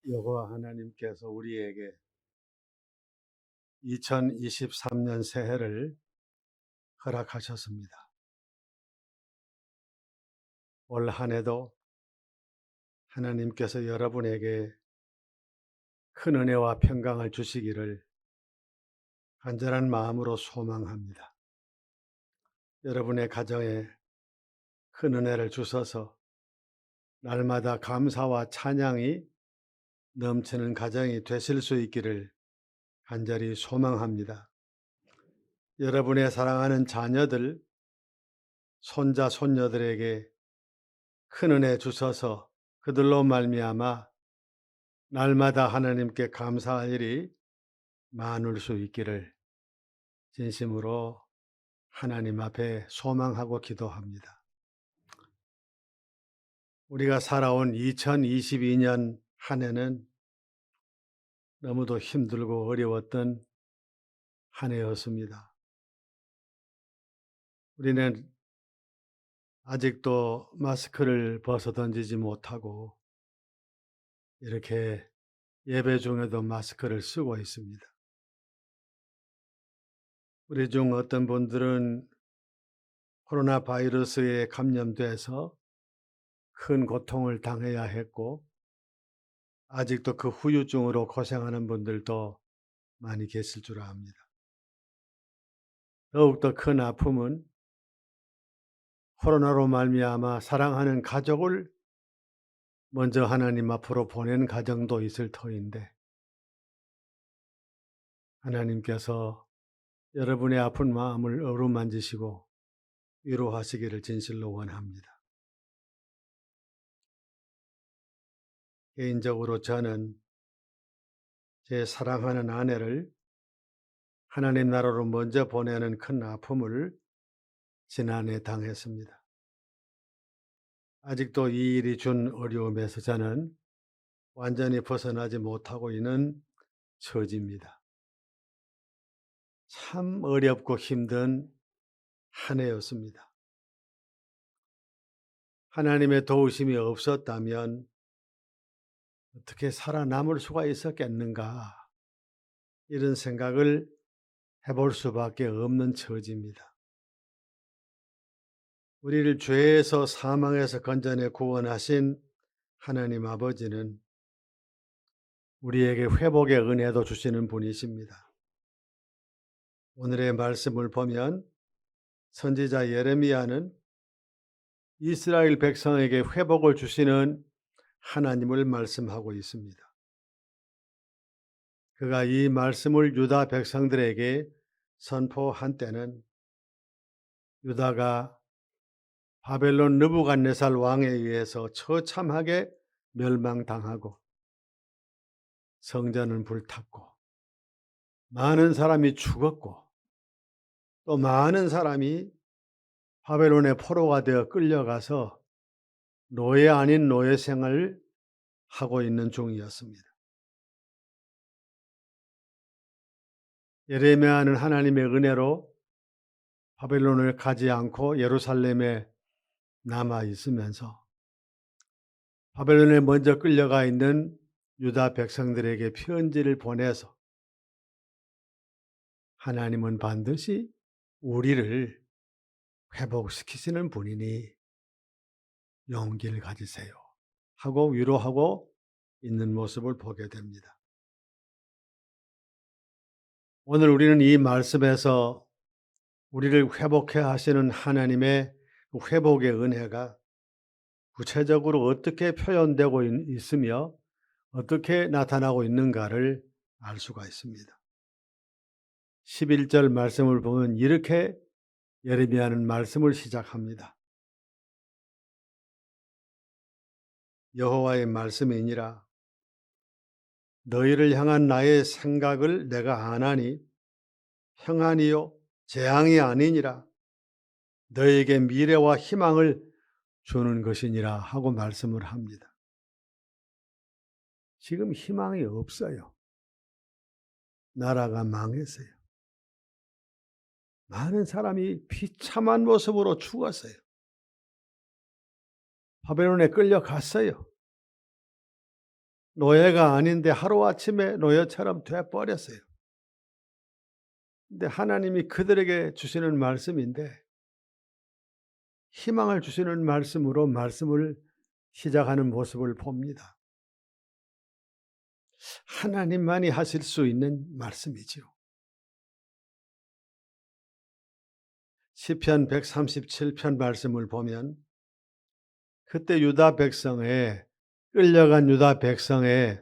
여호와 하나님께서 우리에게 2023년 새해를 허락하셨습니다. 올 한 해도 하나님께서 여러분에게 큰 은혜와 평강을 주시기를 간절한 마음으로 소망합니다. 여러분의 가정에 큰 은혜를 주셔서 날마다 감사와 찬양이 넘치는 가정이 되실 수 있기를 간절히 소망합니다. 여러분의 사랑하는 자녀들, 손자, 손녀들에게 큰 은혜 주셔서 그들로 말미암아 날마다 하나님께 감사할 일이 많을 수 있기를 진심으로 하나님 앞에 소망하고 기도합니다. 우리가 살아온 2022년 한 해는 너무도 힘들고 어려웠던 한 해였습니다. 우리는 아직도 마스크를 벗어 던지지 못하고 이렇게 예배 중에도 마스크를 쓰고 있습니다. 우리 중 어떤 분들은 코로나 바이러스에 감염돼서 큰 고통을 당해야 했고 아직도 그 후유증으로 고생하는 분들도 많이 계실 줄 압니다. 더욱더 큰 아픔은 코로나로 말미암아 사랑하는 가족을 먼저 하나님 앞으로 보낸 가정도 있을 터인데 하나님께서 여러분의 아픈 마음을 어루만지시고 위로하시기를 진실로 원합니다. 개인적으로 저는 제 사랑하는 아내를 하나님 나라로 먼저 보내는 큰 아픔을 지난해 당했습니다. 아직도 이 일이 준 어려움에서 저는 완전히 벗어나지 못하고 있는 처지입니다. 참 어렵고 힘든 한 해였습니다. 하나님의 도우심이 없었다면 어떻게 살아남을 수가 있었겠는가 이런 생각을 해볼 수밖에 없는 처지입니다. 우리를 죄에서 사망에서 건져내 구원하신 하나님 아버지는 우리에게 회복의 은혜도 주시는 분이십니다. 오늘의 말씀을 보면 선지자 예레미야는 이스라엘 백성에게 회복을 주시는 하나님을 말씀하고 있습니다. 그가 이 말씀을 유다 백성들에게 선포한 때는 유다가 바벨론 느부갓네살 왕에 의해서 처참하게 멸망당하고 성전은 불탔고 많은 사람이 죽었고 또 많은 사람이 바벨론의 포로가 되어 끌려가서 노예 아닌 노예 생활을 하고 있는 중이었습니다. 예레미야는 하나님의 은혜로 바벨론을 가지 않고 예루살렘에 남아 있으면서 바벨론에 먼저 끌려가 있는 유다 백성들에게 편지를 보내서 하나님은 반드시 우리를 회복시키시는 분이니 용기를 가지세요 하고 위로하고 있는 모습을 보게 됩니다. 오늘 우리는 이 말씀에서 우리를 회복해 하시는 하나님의 회복의 은혜가 구체적으로 어떻게 표현되고 있으며 어떻게 나타나고 있는가를 알 수가 있습니다. 11절 말씀을 보면 이렇게 예레미야는 말씀을 시작합니다. 여호와의 말씀이니라. 너희를 향한 나의 생각을 내가 아나니 평안이요 재앙이 아니니라. 너희에게 미래와 희망을 주는 것이니라 하고 말씀을 합니다. 지금 희망이 없어요. 나라가 망했어요. 많은 사람이 비참한 모습으로 죽었어요. 바벨론에 끌려갔어요. 노예가 아닌데 하루아침에 노예처럼 돼 버렸어요. 근데 하나님이 그들에게 주시는 말씀인데 희망을 주시는 말씀으로 말씀을 시작하는 모습을 봅니다. 하나님만이 하실 수 있는 말씀이지요. 시편 137편 말씀을 보면 그때 유다 백성의 끌려간 유다 백성의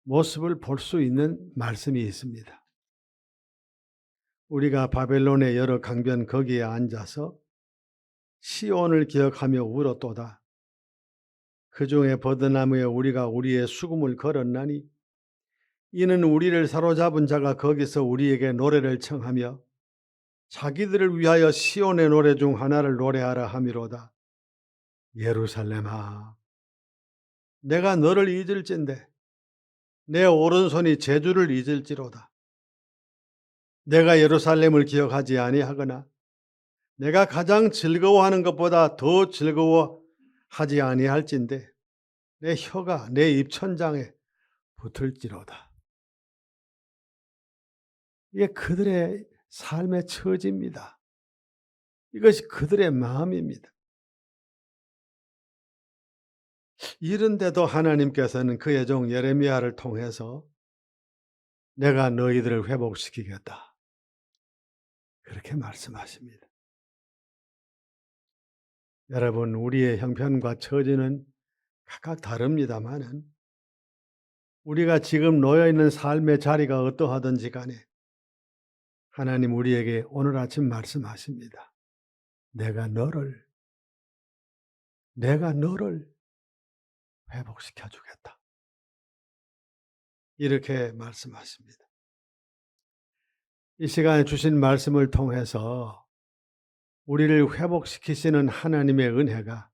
모습을 볼 수 있는 말씀이 있습니다. 우리가 바벨론의 여러 강변 거기에 앉아서 시온을 기억하며 울었도다. 그 중에 버드나무에 우리가 우리의 수금을 걸었나니 이는 우리를 사로잡은 자가 거기서 우리에게 노래를 청하며 자기들을 위하여 시온의 노래 중 하나를 노래하라 함이로다. 예루살렘아, 내가 너를 잊을진대 내 오른손이 제주를 잊을지로다. 내가 예루살렘을 기억하지 아니하거나 내가 가장 즐거워하는 것보다 더 즐거워하지 아니할진대 내 혀가 내 입천장에 붙을지로다. 이게 그들의 삶의 처지입니다. 이것이 그들의 마음입니다. 이런데도 하나님께서는 그의 종 예레미야를 통해서 내가 너희들을 회복시키겠다. 그렇게 말씀하십니다. 여러분, 우리의 형편과 처지는 각각 다릅니다마는 우리가 지금 놓여 있는 삶의 자리가 어떠하든지 간에 하나님 우리에게 오늘 아침 말씀하십니다. 내가 너를 회복시켜 주겠다. 이렇게 말씀하십니다. 이 시간에 주신 말씀을 통해서 우리를 회복시키시는 하나님의 은혜가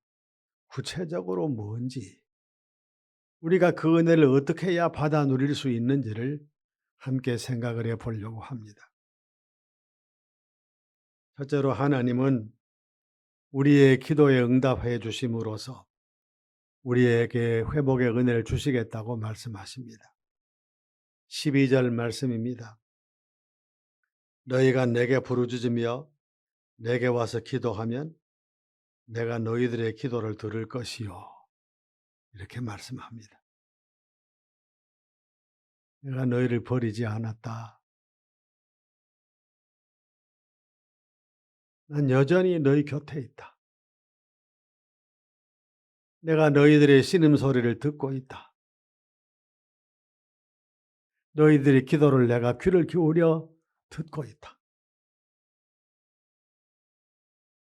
구체적으로 뭔지, 우리가 그 은혜를 어떻게 해야 받아 누릴 수 있는지를 함께 생각을 해 보려고 합니다. 첫째로 하나님은 우리의 기도에 응답해 주심으로써 우리에게 회복의 은혜를 주시겠다고 말씀하십니다. 12절 말씀입니다. 너희가 내게 부르짖으며 내게 와서 기도하면 내가 너희들의 기도를 들을 것이요. 이렇게 말씀합니다. 내가 너희를 버리지 않았다. 난 여전히 너희 곁에 있다. 내가 너희들의 신음소리를 듣고 있다. 너희들의 기도를 내가 귀를 기울여 듣고 있다.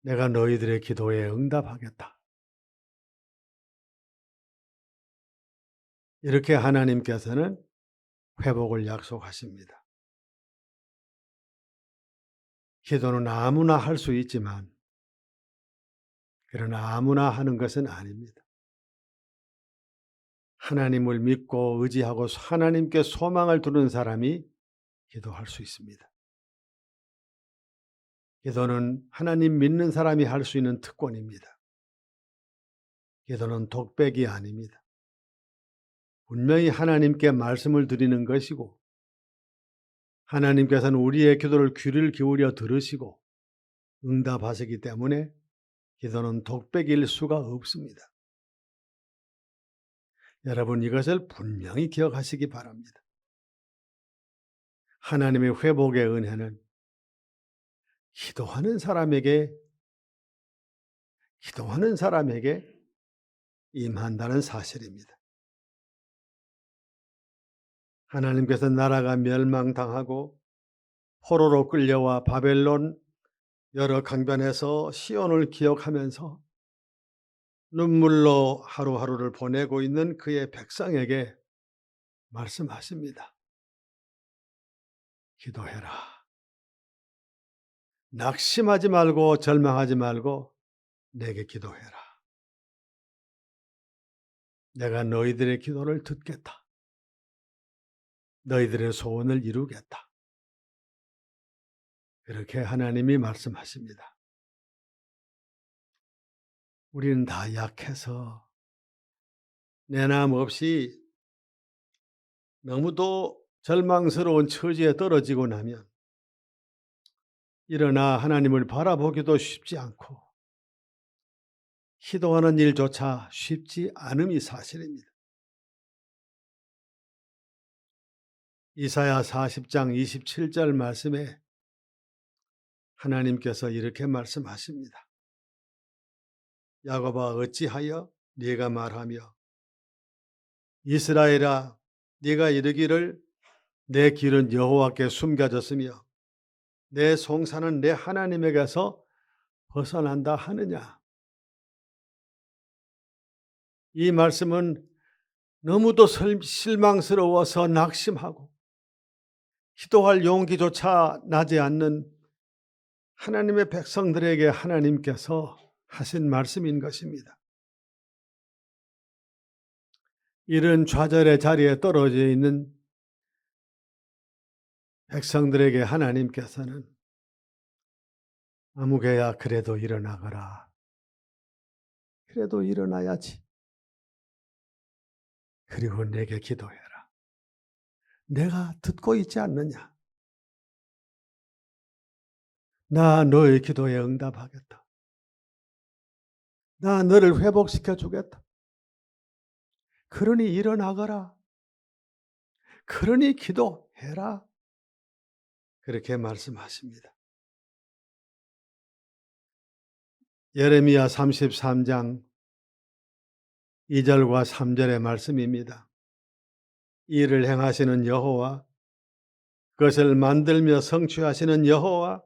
내가 너희들의 기도에 응답하겠다. 이렇게 하나님께서는 회복을 약속하십니다. 기도는 아무나 할 수 있지만 그러나 아무나 하는 것은 아닙니다. 하나님을 믿고 의지하고 하나님께 소망을 두는 사람이 기도할 수 있습니다. 기도는 하나님 믿는 사람이 할 수 있는 특권입니다. 기도는 독백이 아닙니다. 분명히 하나님께 말씀을 드리는 것이고 하나님께서는 우리의 기도를 귀를 기울여 들으시고 응답하시기 때문에 기도는 독백일 수가 없습니다. 여러분, 이것을 분명히 기억하시기 바랍니다. 하나님의 회복의 은혜는 기도하는 사람에게 임한다는 사실입니다. 하나님께서 나라가 멸망당하고 포로로 끌려와 바벨론 여러 강변에서 시온을 기억하면서 눈물로 하루하루를 보내고 있는 그의 백성에게 말씀하십니다. 기도해라. 낙심하지 말고 절망하지 말고 내게 기도해라. 내가 너희들의 기도를 듣겠다. 너희들의 소원을 이루겠다. 그렇게 하나님이 말씀하십니다. 우리는 다 약해서 내남 없이 너무도 절망스러운 처지에 떨어지고 나면 일어나 하나님을 바라보기도 쉽지 않고 기도하는 일조차 쉽지 않음이 사실입니다. 이사야 40장 27절 말씀에 하나님께서 이렇게 말씀하십니다. 야곱아 어찌하여 네가 말하며 이스라엘아 네가 이르기를 내 길은 여호와께 숨겨졌으며 내 송사는 내 하나님에게서 벗어난다 하느냐. 이 말씀은 너무도 실망스러워서 낙심하고 기도할 용기조차 나지 않는 하나님의 백성들에게 하나님께서 하신 말씀인 것입니다. 이런 좌절의 자리에 떨어져 있는 백성들에게 하나님께서는 아무개야 그래도 일어나거라. 그래도 일어나야지. 그리고 내게 기도해라. 내가 듣고 있지 않느냐. 나 너의 기도에 응답하겠다. 나 너를 회복시켜 주겠다. 그러니 일어나거라. 그러니 기도해라. 그렇게 말씀하십니다. 예레미야 33장 2절과 3절의 말씀입니다. 이를 행하시는 여호와, 그것을 만들며 성취하시는 여호와,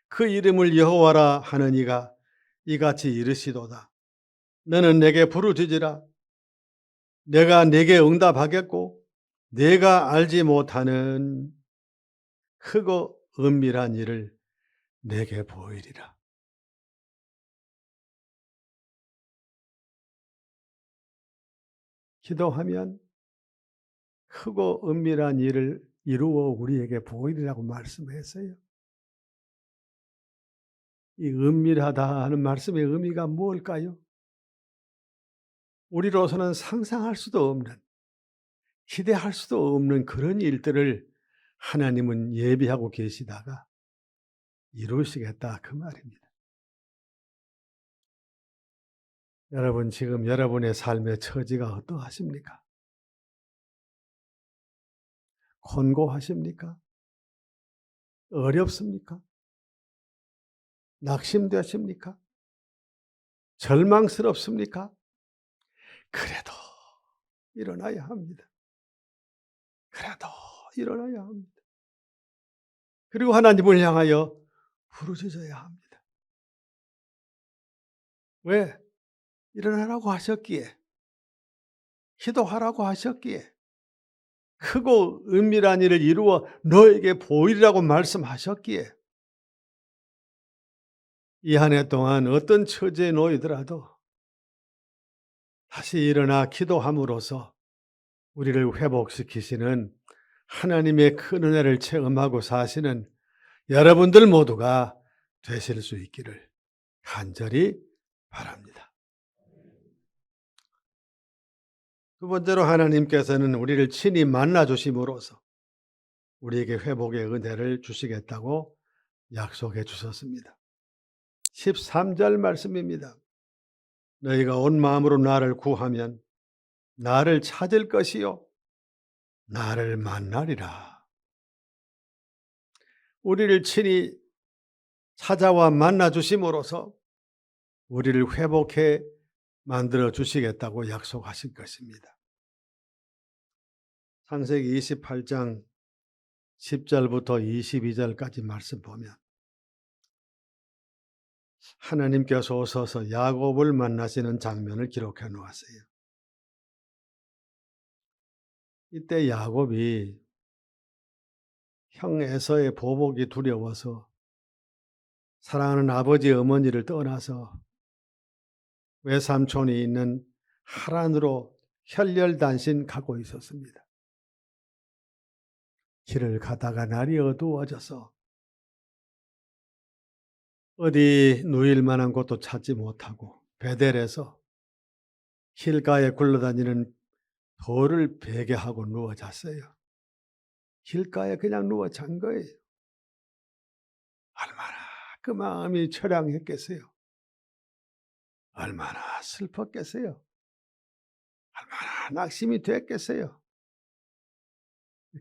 그 이름을 여호와라 하는 이가 이같이 이르시도다. 너는 내게 부르짖으라. 내가 네게 응답하겠고 내가 알지 못하는 크고 은밀한 일을 내게 보이리라. 기도하면 크고 은밀한 일을 이루어 우리에게 보이리라고 말씀했어요. 이 은밀하다 하는 말씀의 의미가 무엇일까요? 우리로서는 상상할 수도 없는, 기대할 수도 없는 그런 일들을 하나님은 예비하고 계시다가 이루시겠다 그 말입니다. 여러분 지금 여러분의 삶의 처지가 어떠하십니까? 곤고하십니까? 어렵습니까? 낙심되십니까? 절망스럽습니까? 그래도 일어나야 합니다. 그래도 일어나야 합니다. 그리고 하나님을 향하여 부르짖어야 합니다. 왜? 일어나라고 하셨기에, 기도하라고 하셨기에, 크고 은밀한 일을 이루어 너에게 보이리라고 말씀하셨기에, 이 한 해 동안 어떤 처지에 놓이더라도 다시 일어나 기도함으로써 우리를 회복시키시는 하나님의 큰 은혜를 체험하고 사시는 여러분들 모두가 되실 수 있기를 간절히 바랍니다. 두 번째로 하나님께서는 우리를 친히 만나 주심으로써 우리에게 회복의 은혜를 주시겠다고 약속해 주셨습니다. 13절 말씀입니다. 너희가 온 마음으로 나를 구하면 나를 찾을 것이요 나를 만나리라. 우리를 친히 찾아와 만나 주심으로써 우리를 회복해 만들어 주시겠다고 약속하신 것입니다. 창세기 28장 10절부터 22절까지 말씀 보면 하나님께서 오셔서 야곱을 만나시는 장면을 기록해 놓았어요. 이때 야곱이 형 에서의 보복이 두려워서 사랑하는 아버지 어머니를 떠나서 외삼촌이 있는 하란으로 혈렬단신 가고 있었습니다. 길을 가다가 날이 어두워져서 어디 누일 만한 곳도 찾지 못하고 베델에서 길가에 굴러다니는 돌을 베개하고 누워 잤어요. 길가에 그냥 누워 잔 거예요. 얼마나 그 마음이 처량했겠어요. 얼마나 슬펐겠어요. 얼마나 낙심이 됐겠어요.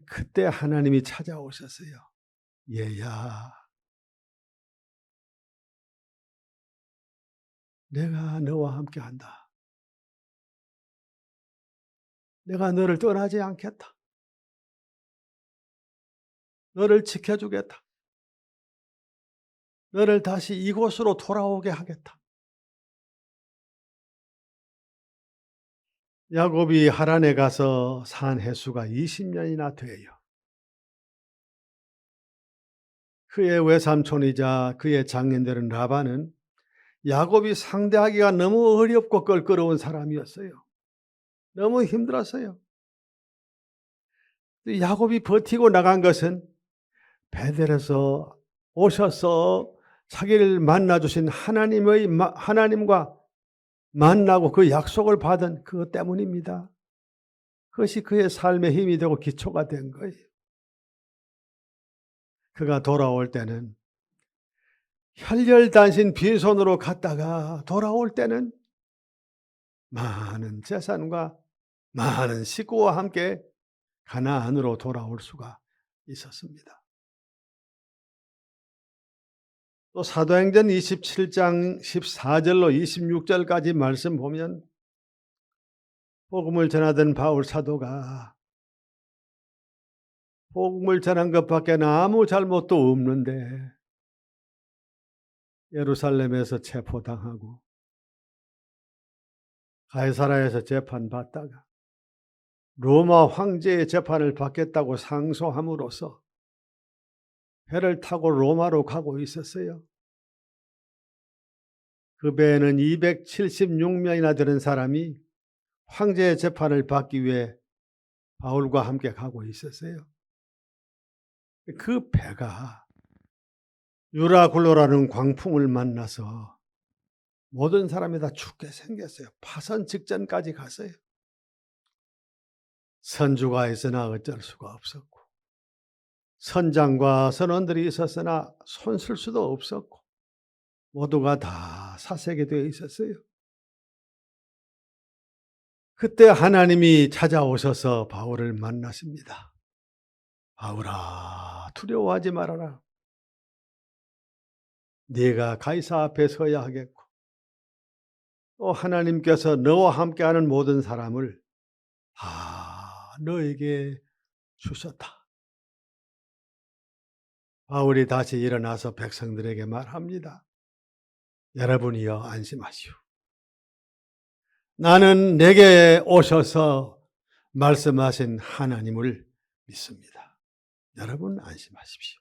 그때 하나님이 찾아오셨어요. 얘야, 내가 너와 함께한다. 내가 너를 떠나지 않겠다. 너를 지켜주겠다. 너를 다시 이곳으로 돌아오게 하겠다. 야곱이 하란에 가서 산 해수가 20년이나 돼요. 그의 외삼촌이자 그의 장인들은 라반은 야곱이 상대하기가 너무 어렵고 껄끄러운 사람이었어요. 너무 힘들었어요. 야곱이 버티고 나간 것은 베델에서 오셔서 자기를 만나주신 하나님과 만나고 그 약속을 받은 그것 때문입니다. 그것이 그의 삶의 힘이 되고 기초가 된 거예요. 그가 돌아올 때는 혈혈단신 빈손으로 갔다가 돌아올 때는 많은 재산과 많은 식구와 함께 가나안으로 돌아올 수가 있었습니다. 또 사도행전 27장 14절로 26절까지 말씀 보면 복음을 전하던 바울 사도가 복음을 전한 것밖에 아무 잘못도 없는데 예루살렘에서 체포당하고 가이사라에서 재판받다가 로마 황제의 재판을 받겠다고 상소함으로써 배를 타고 로마로 가고 있었어요. 그 배에는 276명이나 되는 사람이 황제의 재판을 받기 위해 바울과 함께 가고 있었어요. 그 배가 유라굴로라는 광풍을 만나서 모든 사람이 다 죽게 생겼어요. 파선 직전까지 갔어요. 선주가 있으나 어쩔 수가 없었고 선장과 선원들이 있었으나 손쓸 수도 없었고 모두가 다 사색이 되어 있었어요. 그때 하나님이 찾아오셔서 바울을 만나십니다. 바울아, 두려워하지 말아라. 네가 가이사 앞에 서야 하겠고 또 하나님께서 너와 함께하는 모든 사람을 다 너에게 주셨다. 바울이 다시 일어나서 백성들에게 말합니다. 여러분이여 안심하시오. 나는 내게 오셔서 말씀하신 하나님을 믿습니다. 여러분 안심하십시오.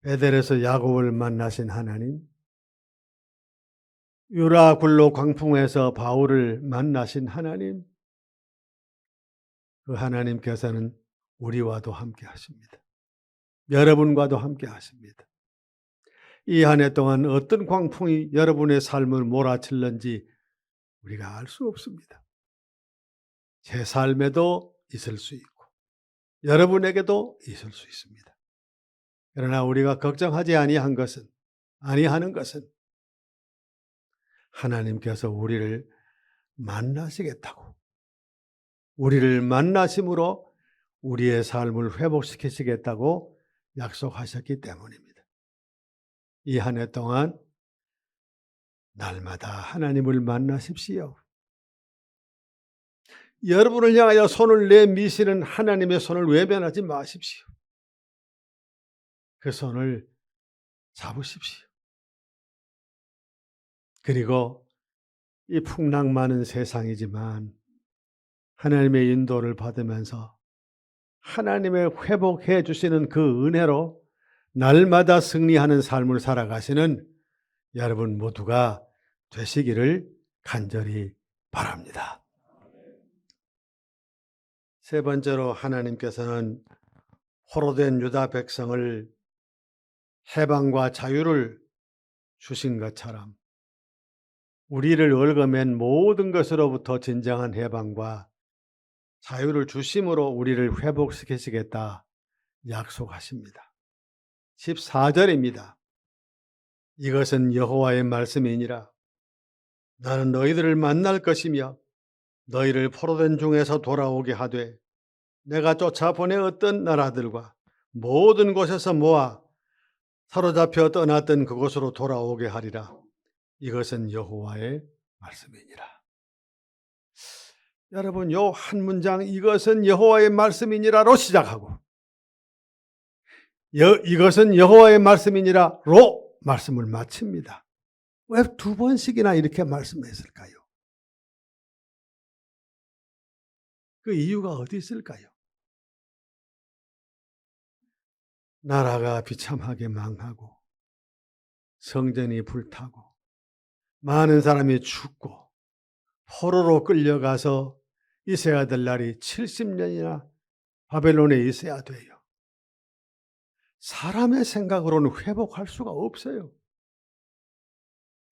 베델에서 야곱을 만나신 하나님, 유라굴로 광풍에서 바울을 만나신 하나님, 그 하나님께서는 우리와도 함께 하십니다. 여러분과도 함께 하십니다. 이 한 해 동안 어떤 광풍이 여러분의 삶을 몰아칠는지 우리가 알 수 없습니다. 제 삶에도 있을 수 있고 여러분에게도 있을 수 있습니다. 그러나 우리가 걱정하지 아니하는 것은 하나님께서 우리를 만나시겠다고, 우리를 만나심으로 우리의 삶을 회복시키시겠다고 약속하셨기 때문입니다. 이 한 해 동안 날마다 하나님을 만나십시오. 여러분을 향하여 손을 내미시는 하나님의 손을 외면하지 마십시오. 그 손을 잡으십시오. 그리고 이 풍랑 많은 세상이지만 하나님의 인도를 받으면서 하나님의 회복해 주시는 그 은혜로 날마다 승리하는 삶을 살아가시는 여러분 모두가 되시기를 간절히 바랍니다. 세 번째로 하나님께서는 포로된 유다 백성을 해방과 자유를 주신 것처럼 우리를 얽어맨 모든 것으로부터 진정한 해방과 자유를 주심으로 우리를 회복시키시겠다 약속하십니다. 14절입니다. 이것은 여호와의 말씀이니라. 나는 너희들을 만날 것이며 너희를 포로된 중에서 돌아오게 하되 내가 쫓아보내 어떤 나라들과 모든 곳에서 모아 사로잡혀 떠났던 그곳으로 돌아오게 하리라. 이것은 여호와의 말씀이니라. 여러분, 요 한 문장 이것은 여호와의 말씀이니라로 시작하고 이것은 여호와의 말씀이니라로 말씀을 마칩니다. 왜 두 번씩이나 이렇게 말씀했을까요? 그 이유가 어디 있을까요? 나라가 비참하게 망하고 성전이 불타고 많은 사람이 죽고 포로로 끌려가서 있어야 될 날이 70년이나 바벨론에 있어야 돼요. 사람의 생각으로는 회복할 수가 없어요.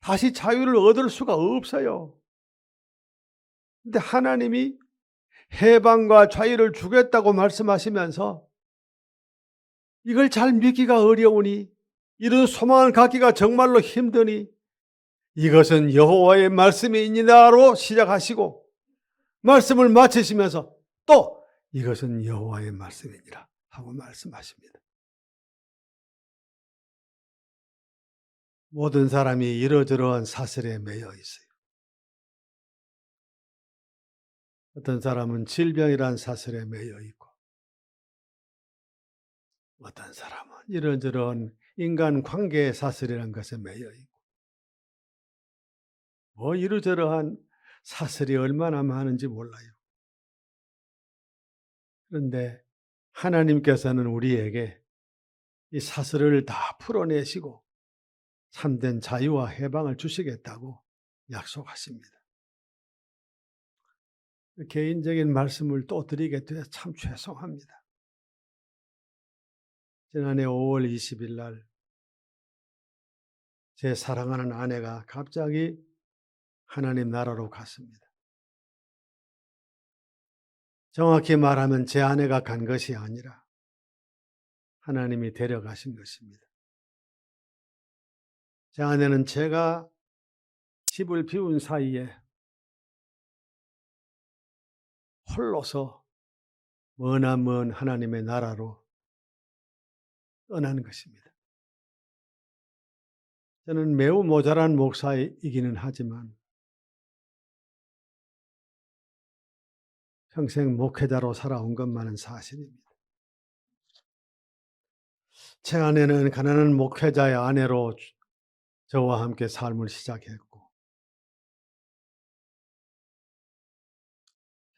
다시 자유를 얻을 수가 없어요. 근데 하나님이 해방과 자유를 주겠다고 말씀하시면서 이걸 잘 믿기가 어려우니, 이런 소망을 갖기가 정말로 힘드니 이것은 여호와의 말씀이니라로 시작하시고 말씀을 마치시면서 또 이것은 여호와의 말씀이니라 하고 말씀하십니다. 모든 사람이 이러저러한 사슬에 매여 있어요. 어떤 사람은 질병이란 사슬에 매여 있고 어떤 사람은 이런저런 인간 관계의 사슬이라는 것에 매여 있고 뭐 이러저러한 사슬이 얼마나 많은지 몰라요. 그런데 하나님께서는 우리에게 이 사슬을 다 풀어내시고 참된 자유와 해방을 주시겠다고 약속하십니다. 개인적인 말씀을 또 드리게 되어 참 죄송합니다. 지난해 5월 20일 날 제 사랑하는 아내가 갑자기 하나님 나라로 갔습니다. 정확히 말하면 제 아내가 간 것이 아니라 하나님이 데려가신 것입니다. 제 아내는 제가 집을 비운 사이에 홀로서 머나먼 하나님의 나라로 떠난 것입니다. 저는 매우 모자란 목사이기는 하지만 평생 목회자로 살아온 것만은 사실입니다. 제 아내는 가난한 목회자의 아내로 저와 함께 삶을 시작했고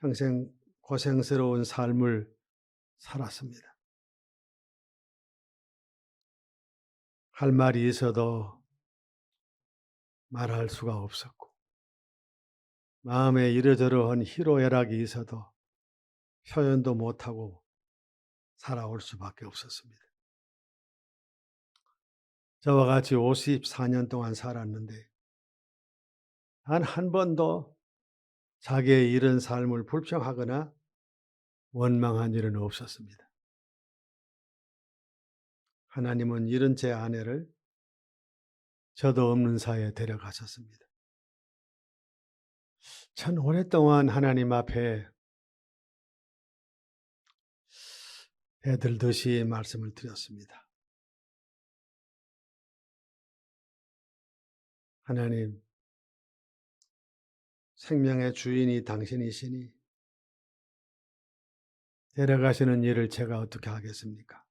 평생 고생스러운 삶을 살았습니다. 할 말이 있어도 말할 수가 없었고 마음에 이러저러한 희로애락이 있어도 표현도 못하고 살아올 수밖에 없었습니다. 저와 같이 54년 동안 살았는데 단 한 번도 자기의 이런 삶을 불평하거나 원망한 일은 없었습니다. 하나님은 이런 제 아내를 저도 없는 사이에 데려가셨습니다. 전 오랫동안 하나님 앞에 배들듯이 말씀을 드렸습니다. 하나님, 생명의 주인이 당신이시니 데려가시는 일을 제가 어떻게 하겠습니까?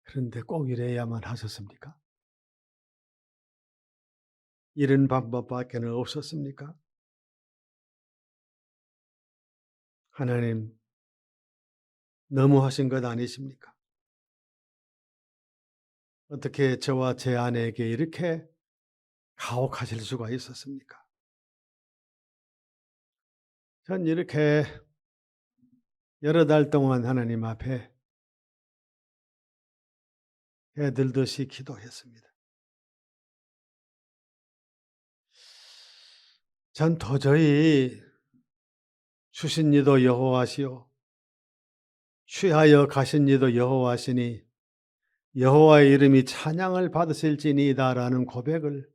그런데 꼭 이래야만 하셨습니까? 이런 방법밖에 없었습니까? 하나님, 너무하신 것 아니십니까? 어떻게 저와 제 아내에게 이렇게 가혹하실 수가 있었습니까? 전 이렇게 여러 달 동안 하나님 앞에 해들듯이 기도했습니다. 전 도저히 주신 이도 여호와시요 취하여 가신 이도 여호와시니 여호와의 이름이 찬양을 받으실지니이다라는 고백을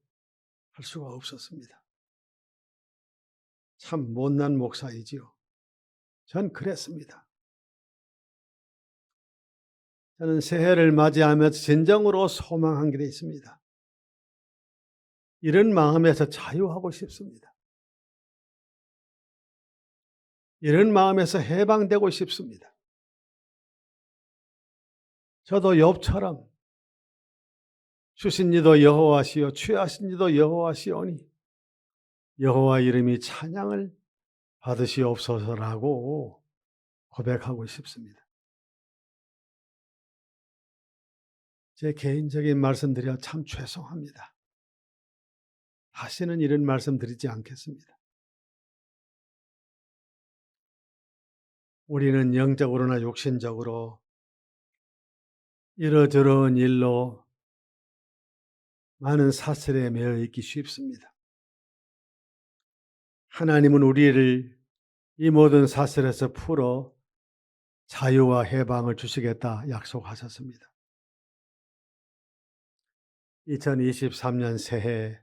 할 수가 없었습니다. 참 못난 목사이지요. 전 그랬습니다. 저는 새해를 맞이하면서 진정으로 소망한 게 있습니다. 이런 마음에서 자유하고 싶습니다. 이런 마음에서 해방되고 싶습니다. 저도 욥처럼 주신 이도 여호와시요 취하신 이도 여호와시오니 여호와 이름이 찬양을 받으시옵소서라고 고백하고 싶습니다. 제 개인적인 말씀드려 참 죄송합니다. 다시는 이런 말씀 드리지 않겠습니다. 우리는 영적으로나 육신적으로 이러저러한 일로 많은 사슬에 매여 있기 쉽습니다. 하나님은 우리를 이 모든 사슬에서 풀어 자유와 해방을 주시겠다 약속하셨습니다. 2023년 새해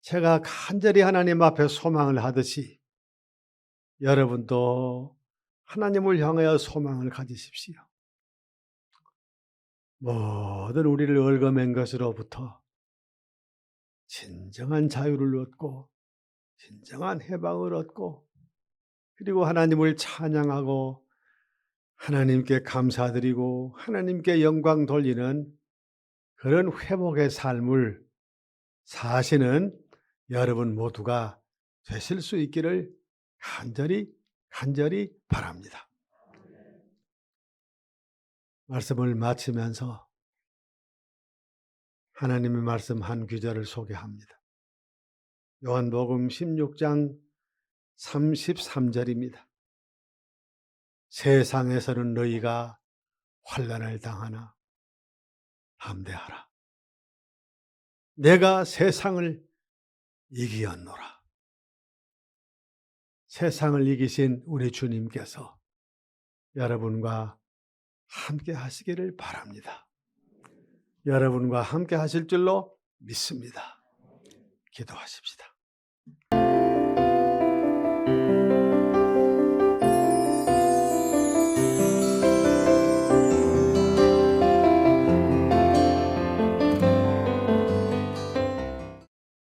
제가 간절히 하나님 앞에 소망을 하듯이 여러분도 하나님을 향하여 소망을 가지십시오. 모든 우리를 얽어맨 것으로부터 진정한 자유를 얻고 진정한 해방을 얻고 그리고 하나님을 찬양하고 하나님께 감사드리고 하나님께 영광 돌리는 그런 회복의 삶을 사시는 여러분 모두가 되실 수 있기를 간절히 바랍니다. 말씀을 마치면서 하나님의 말씀 한 구절을 소개합니다. 요한복음 16장 33절입니다. 세상에서는 너희가 환난을 당하나 담대하라. 내가 세상을 이기었노라. 세상을 이기신 우리 주님께서 여러분과 함께 하시기를 바랍니다. 여러분과 함께 하실 줄로 믿습니다. 기도하십시다.